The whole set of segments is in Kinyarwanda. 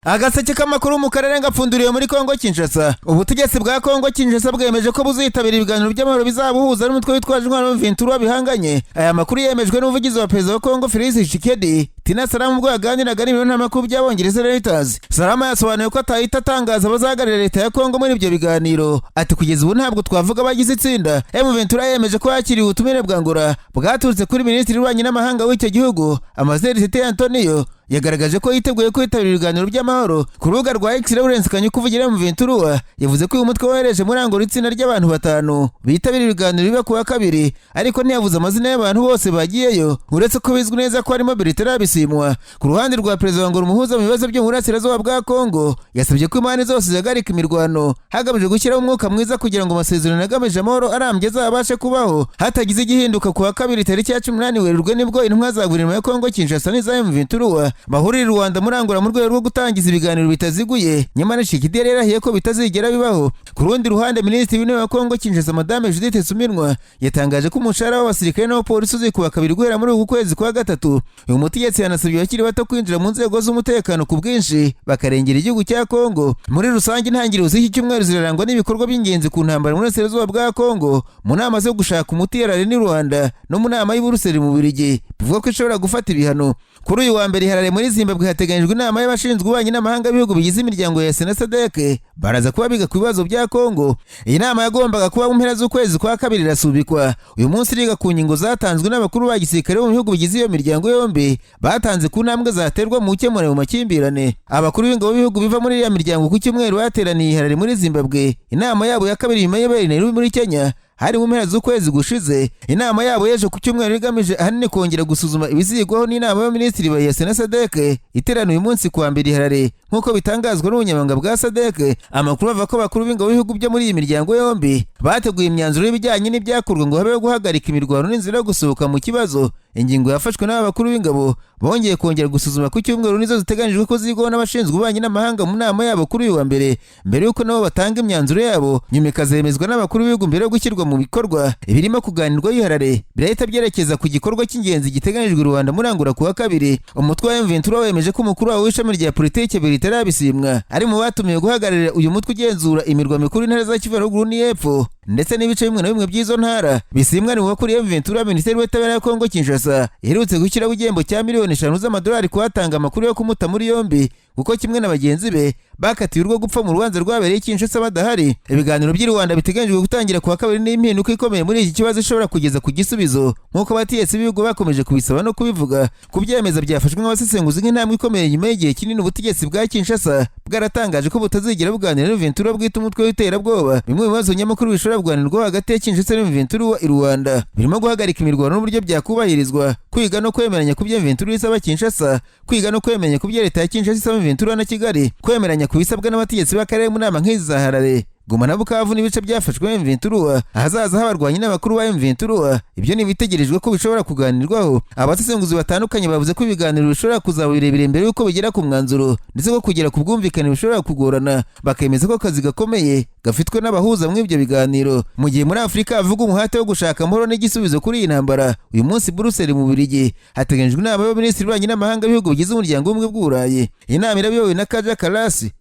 Agaseke k'amakuru mu karere ngapfunduriye muri Kongo Kinshasa. Ubutegetsi bwa Kongo Kinshasa bwemeje ko buzitabira ibiganiro by'amahoro bizabuhuza n'umutwe witwaje intwaro Ventura bihanganye. Aya makuru yemejwe n'umuvugizi wa perezida wa Kongo Félix Tshisekedi. Tina Salama ubwo yaganiraga n'ibinyamakuru by'Abongereza Reuters. Salama yasobanuye ko atahita atangaza abazahagararira leta ya Kongo muri ibyo biganiro. Ati kugeza ubu ntabwo twavuga abagize itsinda. Ventura yemeje ko yakiriye ubutumire bwa Angola bwaturutse kuri minisitiri w'ububanyi n'amahanga w'icyo gihugu Ambasaderi Antonio yagaragaje ko yiteguye kwitabira ibiganiro by'amahoro. Ku rubuga rwa X Lawrence Kanyuka uvugira Ventura yavuze ko uyu mutwe wohereje muri Angola itsinda ry'abantu 5 bitabira ibiganiro biba kuwa kabiri, ariko ntiyavuze amazina y'abantu bose bagiyeyo uretse ko bizwi neza ko harimo Bertrand Bisimwa. Ku ruhande rwa perezida wa Angola umuhuza mu bibazo byo mu burasirazuba bwa Kongo yasabye ko impande zose zihagarika imirwano hagamijwe gushyiraho umwuka mwiza kugira ngo amasezerano agamije amahoro arambye azabashe kubaho hatagize igihinduka kuwa kabiri tariki ya 18 Werurwe nibwo intumwa za guverinoma ya Kongo Kinshasa n'iza Ventura bahurira Rwanda muri Angola mu rwego rwo gutangiza ibiganiro bitaziguye. Nyamara Tshisekedi yarahiye ko bitazigera bibaho. Ku rundi ruhande minisitiri w'intebe wa Kongo Kinshasa Madame Judith Suminwa yatangaje ko umushahara w'abasirikare n'abapolisi uzikuba kabiri guhera muri uku kwezi kwa gatatu. Uyu mutegetsi yanasabye abakiri bato kwinjira mu nzego z'umutekano ku bwinshi bakarengera igihugu cya Kongo. Muri rusange intangiriro z'iki cyumweru zirarangwa n'ibikorwa by'ingenzi ku ntambara mu burasirazuba bwa Kongo, mu nama zo gushaka umuti yarari ni Rwanda no mu nama y'Uburuseli mu Bubiligi bivuga ko ishobora gufata ibihano. Kuri uyu wa mbere Harare muri Zimbabwe hateganyijwe inama y'abashinzwe ububanyi n'amahanga b'ibihugu bigize imiryango ya SADC baraza kuba biga ku bibazo bya Kongo. Iyi nama yagombaga kuba mu mpera z'ukwezi kwa kabiri irasubikwa. Uyu munsi iriga ku ngingo zatanzwe n'abakuru ba gisirikare mu bihugu bigize iyo miryango yombi batanze ku ntambwe zaterwa mu gukemura mu makimbirane. Abakuru b'ingabo b'ibihugu biva muri iyo miryango ku cyumweru bateraniye Harare muri Zimbabwe. Inama yabo ya kabiri nyuma y'ibere Nairobi muri Kenya hari mu mpera z'ukwezi gushize. Inama yabo yeje ku cyumweru igamije ahanini kongera gusuzuma ibizigwaho n'inama y'abaminisitiri ba SADC iterana uyu munsi kuwa mbere Harare nk'uko bitangazwa n'ubunyamabanga bwa SADC. Amakuru ava ko abakuru b'ingabo b'ibihugu byo muri iyi miryango yombi bateguye imyanzuro y'ibijyanye n'ibyakorwa ngo habeho guhagarika imirwano n'inzira yo gusohoka mu kibazo. Ingingo yafashwe n'abakuru b'ingabo bongeye kongera gusuzuma ku cyumweru nizo ziteganijwe ko zigwaho n'abashinzwe ububanyi n'amahanga mu nama yabo kuri uyu wa mbere yuko nabo batanga imyanzuro yabo, nyuma ikazemezwa n'abakuru b'ibihugu mbere yo gushyirwa mu bikorwa. Ibirimo kuganirwa Harare birahita byerekeza ku gikorwa cy'ingenzi giteganijwe Rwanda muri Angola kuwa kabiri. Umutwe wa Ventura wemeje ko umukuru wawe w'ishami rya politike Bertrand Bisimwa ari mu batumiwe guhagararira uyu mutwe ugenzura imirwa mikuru intara za Kivu ruguru n'Epfo ndetse n'ibice bimwe na bimwe by'izo ntara. Bisimwa ni wakuriye Ventura Minisiteri w'Ubutabera ya Kongo Kinshasa iherutse gushyiraho igihembo cya miliyoni 5 z'amadolari kuhatanga amakuru yo kumuta muri yombi kuko kimwe na bagenzi be bakatiwe urwo gupfa mu rubanza rwabereye Kinshasa badahari. Ibiganiro by'i Rwanda biteganyijwe gutangira kuwa kabiri n'impinduka ikomeye muri iki kibazo ishobora kugeza ku gisubizo nk'uko abategetsi b'ibihugu bakomeje kubisaba no kubivuga. Kubyemeza byafashwe nk'abasesenguzi nk'intambwe ikomeye nyuma y'igihe kinini ubutegetsi bwa Kinshasa bwaratangaje ko butazigera buganira na Ventura bwita umutwe w'iterabwoba. Bimwe mu bibazo nyamukuru bishobora kuganirwaho hagati ya Kinshasa na Ventura i Rwanda birimo guhagarika imirwano n'uburyo byakubahirizwa, kwiga no kwemeranya ku bya Ventura isaba Kinshasa, kwiga no kwemeranya ku bya leta ya Kinshasa isaba Ventura na Kigali, kwemeranya ku bisabwa n'abategetsi b'akarere mu nama nk'izi za Harare, Goma na Bukavu n'ibice byafashwe Ventura ahazaza h'abarwanyi n'abakuru ba Ventura. Ibyo ni bitegerejwe ko bishobora kuganirwaho. Abasesenguzi batandukanye bavuze ko ibiganiro bishobora kuzaba birebire mbere yuko bigera ku mwanzuro ndetse ko kugera ku bwumvikane bishobora kugorana. Bakemeza ko akazi gakomeye gafitwe n'abahuza mu ibyo biganiro. Mu gihe muri Afurika havuga umuhate wo gushaka amahoro n'igisubizo kuri iyi ntambara, uyu munsi Buruseli mu Bubiligi hateganyijwe inama y'abaminisitiri b'ububanyi n'amahanga b'ibihugu bigize umuryango w'ubumwe bw'Uburayi. Iyi nama irayobowe na Kujya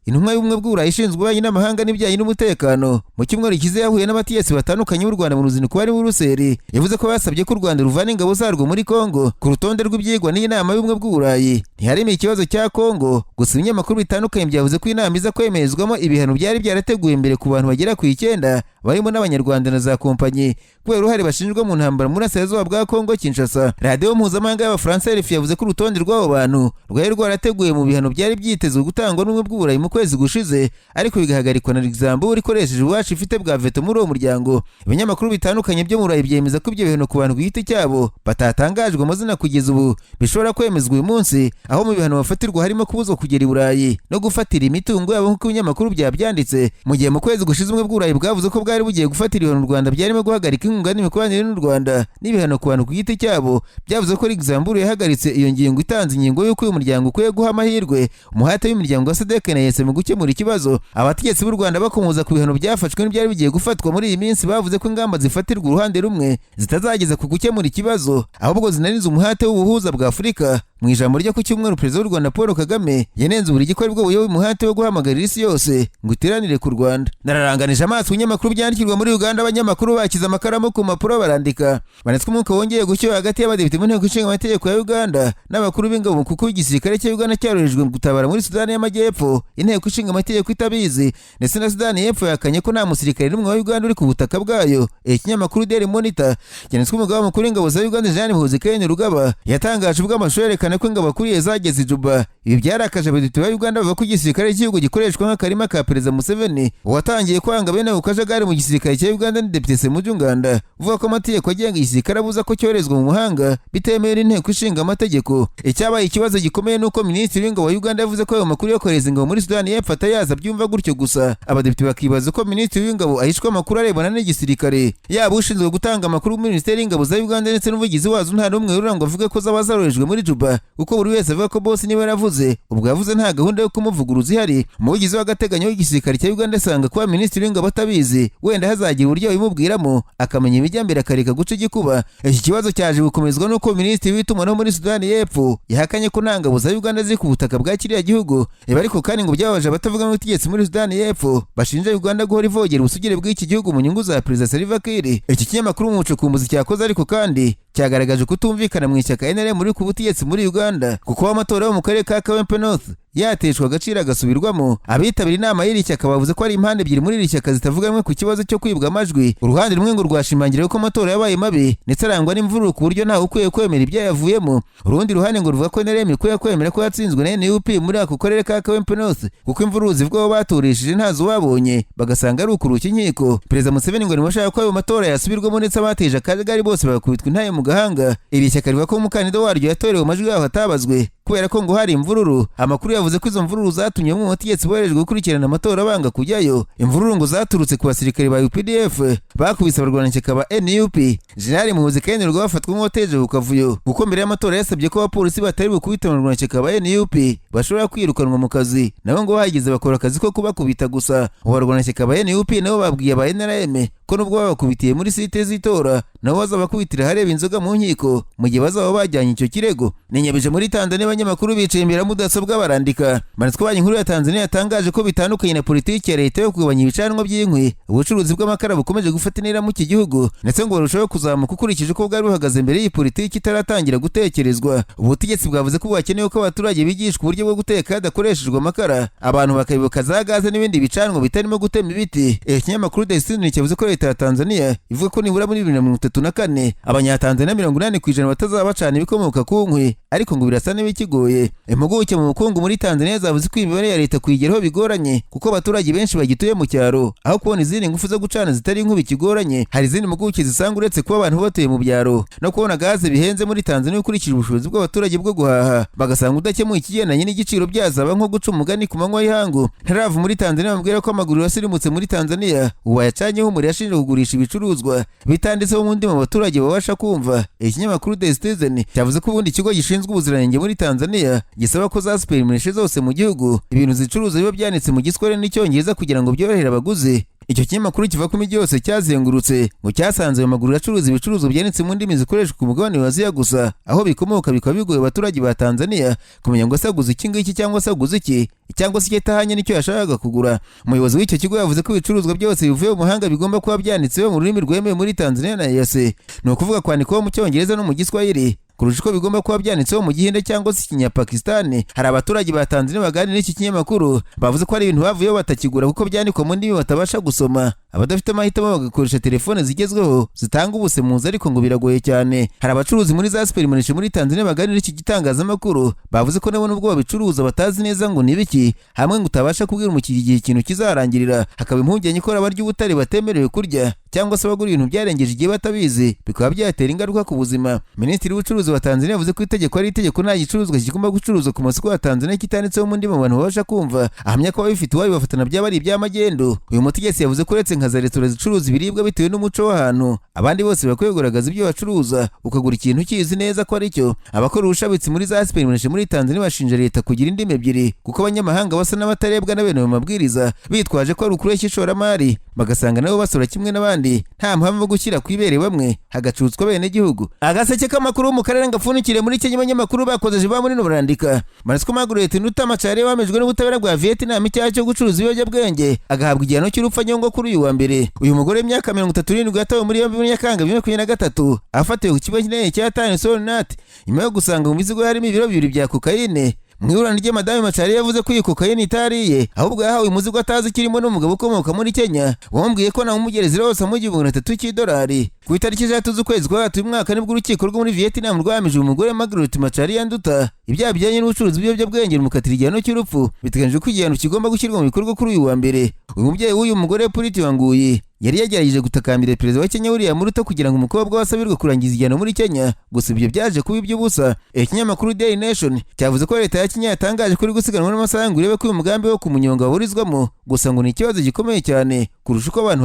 intumwa y'ubumwe bw'Uburayi ishinzwe ububanyi n'amahanga n'ibijyanye n'umutekano. Mu cyumweru kize yahuye n'abategetsi batandukanye b'u Rwanda mu ruzinduko bari muri Buruseli. Yavuze ko basabye ko u Rwanda ruvana ingabo zarwo muri Kongo ku rutonde rw'ibyigwa n'iyi nama y'ubumwe bw'Uburayi. Ntiharimo ikibazo cya Kongo gusa ibinyamakuru bitandukanye byavuze ko inama iza kwemezwamo ibihano byari byarateguwe mbere ku bantu bagera ku 9 barimo n'abanyarwanda na za kompanyi kubera uruhare bashinjwa mu ntambara muri burasirazuba bwa Kongo Kinshasa. Radio mpuzamahanga y'Abafaransa RFI yavuze ko urutonde rw'abo bantu rwari rwarateguwe mu bihano byari byitezwe gutangwa n'ubumwe bw'Uburayi mu kwezi gushize, ariko bigahagarikwa na Luxembourg ikoresheje ububasha ifite bwa veto muri uwo muryango. Ibinyamakuru bitandukanye byo mu Burayi byemeza ko ibyo bihano ku bantu ku giti cyabo batatangajwe amazina kugeza ubu bishobora kwemezwa uyu munsi, aho mu bihano bafatirwa harimo kubuzwa kugera i Burayi no gufatira imitungo yabo nk'uko ibinyamakuru byabyanditse. Mu gihe mu kwezi gushize ubumwe bw'Uburayi bwavuze ko bwari bugiye gufatira ibihano u Rwanda byarimo guhagarika inkunga n'imikoranire n'u Rwanda n'ibihano ku bantu ku giti cyabo, byavuze ko Luxembourg yahagaritse iyo ngingo itanze ingingo y'uko uyu muryango ukwiye guha amahirwe umuhate w'imiryango wa SADC na EAC mu gukemura ikibazo. Abategetsi b'u Rwanda bakomoza ku bihano byafashwe n'ibyari bigiye gufatwa muri iyi minsi bavuze ko ingamba zifatirwa uruhande rumwe zitazageza ku gukemura ikibazo ahubwo zinaniza umuhate w'ubuhuza bwa Afurika mu ijambo ryo ku cyumweru perezida w'u Rwanda Paul Kagame yanenze buri gikorwa ubuyobozi umuhate wo guhamagarira isi yose ngo iteranire ku Rwanda. Nararanganije amaso ibinyamakuru byandikirwa muri Uganda, abanyamakuru bakize amakaramu ku mpapuro barandika banetswe umwuka wongeye gushyuha hagati y'abadepite mu nteko ishinga amategeko ya Uganda n'abakuru b'ingabo kuko igisirikare cya Uganda cyarohejwe gutabara muri Sudani y'Amajyepfo. Inteko ishinga amategeko itabizi ndetse na Sudani y'Epfo yakanye ko nta musirikare n'umwe wa Uganda uri ku butaka bwayo. Ikinyamakuru Daily Monitor cyanditswe umugaba mukuru w'ingabo za Uganda Jean Muhoozi Rugaba yatangaje ubwo amashusho yerekana ko ingabo akuriye zageze Juba. Ibi byarakaje abadepite ba Uganda bavuga ko igisirikare cy'igihugu gikoreshwa nk'akarima ka Perezida Museveni watangiye kwanga bene ako kajagari mu gisirikare cya Uganda. Ni Depite Ssemujju Nganda uvuga ko amategeko agenga igisirikare abuza ko cyoherezwa mu mahanga bitemewe n'inteko ishinga amategeko. Icyabaye ikibazo gikomeye nuko minisitiri w'ingabo wa Uganda yavuze ko ayo makuru yo kohereza ingabo muri Sudani y'Epfo atayaza byumva gutyo gusa. Abadepite bakibaza ko minisitiri w'ingabo ahishwa amakuru arebana n'igisirikare, yaba ushinzwe gutanga amakuru muri minisiteri y'ingabo za Uganda ndetse n'umuvugizi wazo nta n'umwe urangwa avuga ko zaba zarorejwe muri Juba, kuko buri wese avuga ko boss niwe yaravuze. Ubwo yavuze nta gahunda yo kumuvuguruza ihari. Umuvugizi w'agateganyo w'igisirikare cya Uganda asanga kuba minisitiri w'ingabo atabizi wenda hazagira uburyo bimubwiramo akamenya ibijyambere akareka guca igikuba. Iki kibazo cyaje gukomezwa nuko minisitiri w'itumanaho muri Sudani y'Epfo yahakanye ko nta ngabo za Uganda ziri ku butaka bwa kiriya gihugu. Ariko kandi ngo byabaje abatavuga mu butegetsi muri Sudani y'Epfo bashinja Uganda guhora ivogera ubusugire bw'iki gihugu mu nyungu za Perezida Salva Kiir. Iki kinyamakuru mu bucukumbuzi cyakoze ariko kandi cyagaragaje kutumvikana mu ishyaka NRM muri ku butegetsi muri Uganda kuko amatora yo mu karere ka Kawempe North yateshwa agaciro agasubirwamo. Abitabira inama y'iri shyaka bavuze ko ari impande ebyiri muri iri shyaka zitavuganwe ku kibazo cyo kwibwa amajwi. Uruhande rumwe ngo rwashimangira ko amatora yabaye mabi ndetse arangwa n'imvururu ku buryo ntawe ukwiye kwemera ibyayavuyemo. Urundi ruhande ngo ruvuga ko NRM ikwiye kwemera ko yatsinzwe na NUP muri ako karere ka Kawempe North kuko imvururu zivuga ko baturishije ntazo babonye bagasanga ari ukuruka inkiko. Perezida Museveni ngo nimashaka ko ayo matora yasubirwamo ndetse abateje akajagari bose bagakubitwa intaye mu gahanga. Iri shyaka rivuga ko umukandida waryo yatorewe amajwi yaho atabazwe kubera ko ngo hari imvururu. Amakuru yavuze ko izo mvururu zatumye mu bategetsi boherejwe gukurikirana amatora banga kujyayo. Imvururu ngo zaturutse ku basirikare ba UPDF bakubise abarwanashyaka ba NUP. Jenerali Muhoozi Kainerugaba bafatwa nk'uwateje bukavuyo kuko mbere y'amatora yasabye ko abapolisi batari bukubita abarwanashyaka ba NUP bashobora kwirukanwa mu kazi, nabo ngo bahageze bakora akazi ko kubakubita gusa. Abarwanashyaka ba NUP nabo babwiye aba NRM ko nubwo babakubitiye muri site z'itora nabo bazabakubitira hareba inzoga mu nkiko mu gihe bazaba bajyanye icyo kirego. Ninyabije muri Tanzania abanyamakuru bicaye imbere ya mudasobwa barandika banitswe banki nkuru ya Tanzania yatangaje ko bitandukanye na politiki ya leta yo kugabanya ibicanwa by'inkwi, ubucuruzi bw'amakara bukomeje gufata intera mu iki gihugu ndetse ngo barushaho kuzamuka ukurikije uko bwari buhagaze mbere y'iyi politiki itaratangira gutekerezwa. Ubutegetsi bwavuze ko bukeneye ko abaturage bigishwa uburyo bwo guteka hadakoreshejwe amakara, abantu bakayoboka za gaze n'ibindi bicanwa bitarimo gutema ibiti. Ikinyamakuru Destiny cyavuze ko leta ya Tanzania ivuga ko nibura muri 2034 abanyatanzania 80% batazaba bacana ibikomoka ku nkwi, ariko ngo birasa n'ibikigoye. Impuguke mu bukungu muri Tanzania zavuze ko imibare ya leta kuyigeraho bigoranye kuko abaturage benshi bagituye mu cyaro aho kubona izindi ngufu zo gucana zitari inkwi bikigoranye. Hari izindi mpuguke zisanga uretse kuba abantu batuye mu byaro no kubona gaze bihenze muri Tanzania ukurikije ubushobozi bw'abaturage bwo guhaha, bagasanga udakemuye ikigendanye n'igiciro byazaba nko guca umugani ku manywa y'ihangu. Ntaravu muri Tanzania bambwira ko amaguru yasirimutse muri Tanzania ubu yacanyeho umuri yashinje kugurisha ibicuruzwa bitanditseho mu ndimi abaturage babasha kumva. Ikinyamakuru The Citizen cyavuze ko ubundi ikigo gishinzwe ubuziranenge muri Tanzania gisaba ko za supermarché zose mu gihugu ibintu zicuruza biba byanditse mu Giswahili n'Icyongereza kugira ngo byorohere abaguzi. Icyo kinyamakuru kiva ku mijyi yose cyazengurutse ngo cyasanze ayo maguru acuruza ibicuruzwa byanditse mu ndimi zikoreshwa ku mugabane wa Aziya gusa, aho bikomoka bikaba bigoye abaturage ba Tanzania kumenya ngo se aguze iki ngiki cyangwa se aguze iki cyangwa se kitahanye nicyo yashakaga kugura. Umuyobozi w'icyo kigo yavuze ko ibicuruzwa byose bivuye mu mahanga bigomba kuba byanditseho mu rurimi rwemewe muri Tanzania na EAC, ni ukuvuga kwandikwaho mu Cyongereza no mu Giswahili kurusha uko bigomba kuba byanditseho mu Gihinde cyangwa se Ikinyapakistani. Hari abaturage ba Tanzania baganira n'iki kinyamakuru bavuze ko hari ibintu bavuyeho batakigura kuko byandikwa mu ndimi batabasha gusoma. Abadafite amahitamo bagakoresha telefone zigezweho zitanga ubusemuzi, ariko ngo biragoye cyane. Hari abacuruzi muri za supermarché muri Tanzania baganira iki gitangazamakuru bavuze ko nabo nubwo babicuruza batazi neza ngo nibiki, hamwe ngo utabasha kubwira umukiriya igihe ikintu kizarangirira. Hakaba impungenge ko abarya ubutare batemerewe kurya cyangwa se bagura ibintu byarengeje igihe batabizi bikaba byatera ingaruka ku buzima. Minisitiri w'ubucuruzi wa Tanzania yavuze ko itegeko ari itegeko nta gicuruzwa kigomba gucuruzwa ku masoko ya Tanzania kitanditseho mu ndimi abantu babasha kumva. Ahamya ko ababifite iwabo bafatana byaba ari iby'amagendo. Uyu mutegetsi yavuze ko uretse nka nka za resitora zicuruza ibiribwa bitewe n'umuco w'ahantu, abandi bose bakwiye kugaragaza ibyo bacuruza ukagura ikintu ukizi neza ko ari cyo. Abakora ubushabitsi muri za superimarishe muri Tanzania bashinja leta kugira indimi ebyiri kuko abanyamahanga basa n'abatarebwa na bene ayo mabwiriza, bitwaje ko ari ukureshya ishoramari, bagasanga nabo basora kimwe n'abandi nta mpamvu yo gushyira ku ibere bamwe hagacutswa bene gihugu. Agaseke k'amakuru mu karere ngapfunikire muri Kenya. Abanyamakuru bakoze ba muri no barandika Marisco Margaret Nutamatare wamejwe n'ubutabera bwa Vietnam icyaha cyo gucuruza ibiyobyabwenge agahabwa igihano cy'urupfu nyongo kuri uyu wa mbere. Uyu mugore w'imyaka 37 yatawe muri yombi muri Nyakanga 2023 afatiwe ku kigo kinini cya Tanzania nyuma yo gusanga mu mizigo harimo ibiro bibiri bya kokayine. Mwibura rye Madame Machari yavuze ko iyi kokayine itariye ahubwo yahawe umuzigo atazi kirimo n'umugabo ukomoka muri Kenya wamubwiye ko namugereza rose mu $3,000 ku itariki 3 z'ukwezi kwa gatatu mwaka nibwo urukiko rwo muri Vietnam rwamije umugore Margaret Machari yanduta ibyaha bijyanye n'ubucuruzi bw'ibiyobyabwenge mukatira igihano cy'urupfu. Biteganyijwe ko igihano kigomba gushyirwa mu bikorwa kuri uyu wa mbere. Uyu mubyeyi w'uyu mugore Purity Wanguyi yari yagerageje gutakambira perezida wa Kenya William Ruto kugira ngo umukobwa wasabirwe kurangiza igihano muri Kenya, gusa ibyo byaje kuba iby'ubusa. Ikinyamakuru Daily Nation cyavuze ko leta ya Kenya yatangaje kuri gusiganwa n'amasaha ngo irebe ko uyu mugambi wo kumunyonga waburizwamo, gusa ngo ni ikibazo gikomeye cyane kurusha uko abantu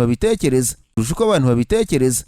babitekereza.